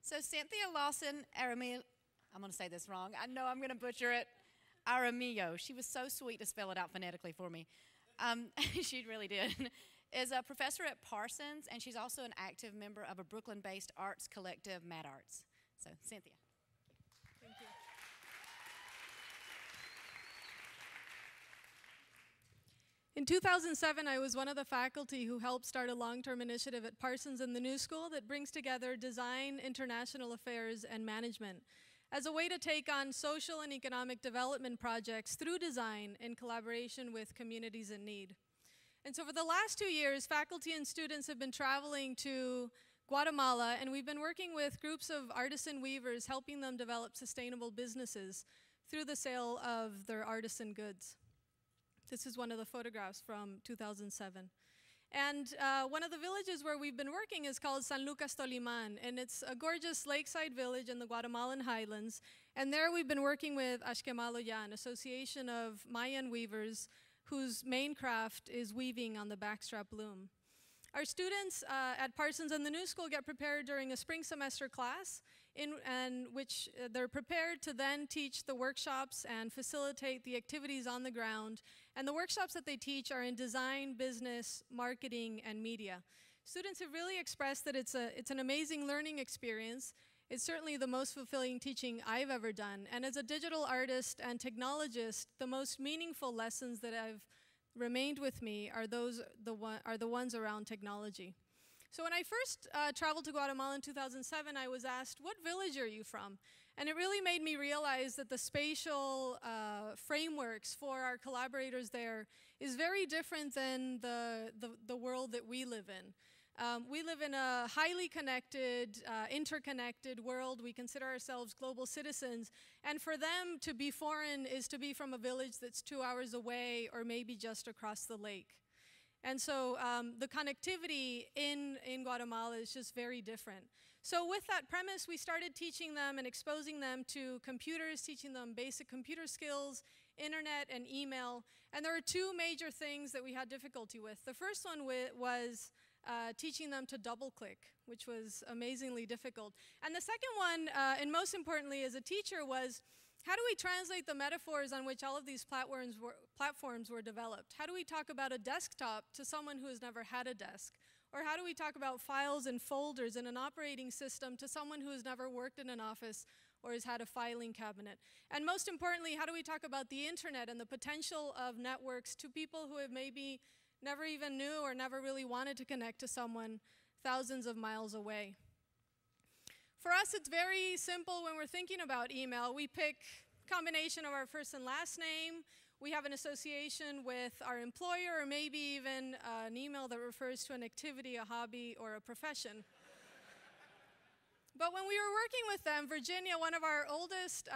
So Cynthia Lawson Jaramillo, I'm going to say this wrong. I know I'm going to butcher it. Jaramillo. She was so sweet to spell it out phonetically for me. She really did. Is a professor at Parsons, and she's also an active member of a Brooklyn-based arts collective, Madarts. So, Cynthia. Thank you. In 2007, I was one of the faculty who helped start a long-term initiative at Parsons The New School that brings together design, international affairs, and management as a way to take on social and economic development projects through design in collaboration with communities in need. And so for the last 2 years, faculty and students have been traveling to Guatemala, and we've been working with groups of artisan weavers, helping them develop sustainable businesses through the sale of their artisan goods. This is one of the photographs from 2007. And one of the villages where we've been working is called San Lucas Tolimán, and it's a gorgeous lakeside village in the Guatemalan highlands. And there we've been working with an association of Mayan weavers whose main craft is weaving on the backstrap loom. Our students at Parsons and the New School get prepared during a spring semester class in which they're prepared to then teach the workshops and facilitate the activities on the ground. And the workshops that they teach are in design, business, marketing, and media. Students have really expressed that it's an amazing learning experience. It's certainly the most fulfilling teaching I've ever done. And as a digital artist and technologist, the most meaningful lessons that I've remained with me are the ones around technology. So when I first traveled to Guatemala in 2007, I was asked, what village are you from? And it really made me realize that the spatial frameworks for our collaborators there is very different than the world that we live in. We live in a highly connected, interconnected world. We consider ourselves global citizens. And for them, to be foreign is to be from a village that's 2 hours away or maybe just across the lake. And so the connectivity in Guatemala is just very different. So with that premise, we started teaching them and exposing them to computers, teaching them basic computer skills, internet, and email. And there are two major things that we had difficulty with. The first one was teaching them to double-click, which was amazingly difficult. And the second one, and most importantly as a teacher, was how do we translate the metaphors on which all of these platforms were developed? How do we talk about a desktop to someone who has never had a desk? Or how do we talk about files and folders in an operating system to someone who has never worked in an office or has had a filing cabinet? And most importantly, how do we talk about the internet and the potential of networks to people who have maybe never even knew or never really wanted to connect to someone thousands of miles away? For us, it's very simple when we're thinking about email. We pick a combination of our first and last name. We have an association with our employer, or maybe even an email that refers to an activity, a hobby, or a profession. But when we were working with them, Virginia, one of our oldest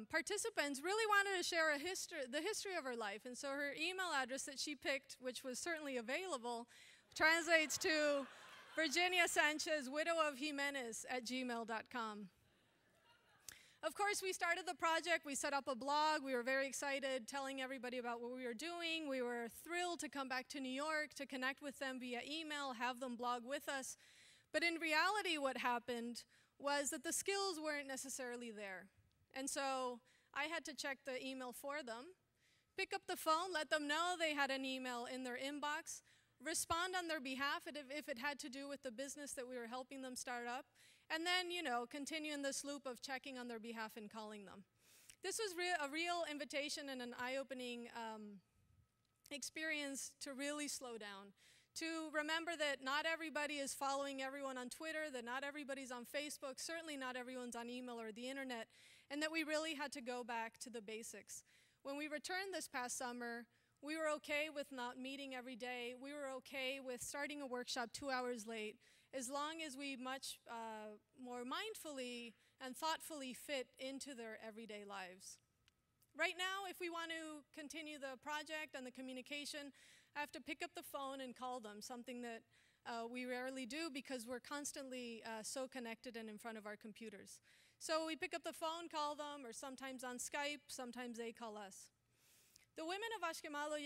participants, really wanted to share the history of her life. And so her email address that she picked, which was certainly available, translates to Virginia Sanchez, widow of Jimenez, @gmail.com. Of course, we started the project. We set up a blog. We were very excited, telling everybody about what we were doing. We were thrilled to come back to New York, to connect with them via email, have them blog with us. But in reality, what happened was that the skills weren't necessarily there. And so I had to check the email for them, pick up the phone, let them know they had an email in their inbox, respond on their behalf if it had to do with the business that we were helping them start up, and then, continue in this loop of checking on their behalf and calling them. This was a real invitation and an eye-opening experience to really slow down, to remember that not everybody is following everyone on Twitter, that not everybody's on Facebook, certainly not everyone's on email or the internet, and that we really had to go back to the basics. When we returned this past summer, we were okay with not meeting every day. We were okay with starting a workshop 2 hours late, as long as we much more mindfully and thoughtfully fit into their everyday lives. Right now, if we want to continue the project and the communication, I have to pick up the phone and call them, something that we rarely do because we're constantly so connected and in front of our computers. So we pick up the phone, call them, or sometimes on Skype, sometimes they call us. The women of Ashkemallo,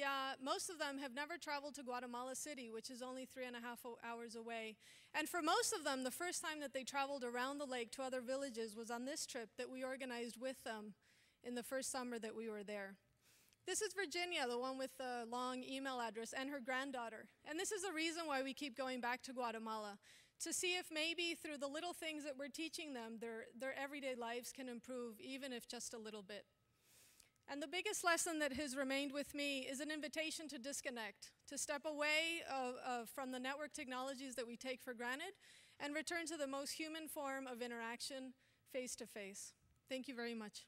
most of them have never traveled to Guatemala City, which is only 3.5 hours away. And for most of them, the first time that they traveled around the lake to other villages was on this trip that we organized with them in the first summer that we were there. This is Virginia, the one with the long email address, and her granddaughter. And this is the reason why we keep going back to Guatemala, to see if maybe through the little things that we're teaching them, their everyday lives can improve, even if just a little bit. And the biggest lesson that has remained with me is an invitation to disconnect, to step away from the network technologies that we take for granted and return to the most human form of interaction, face to face. Thank you very much.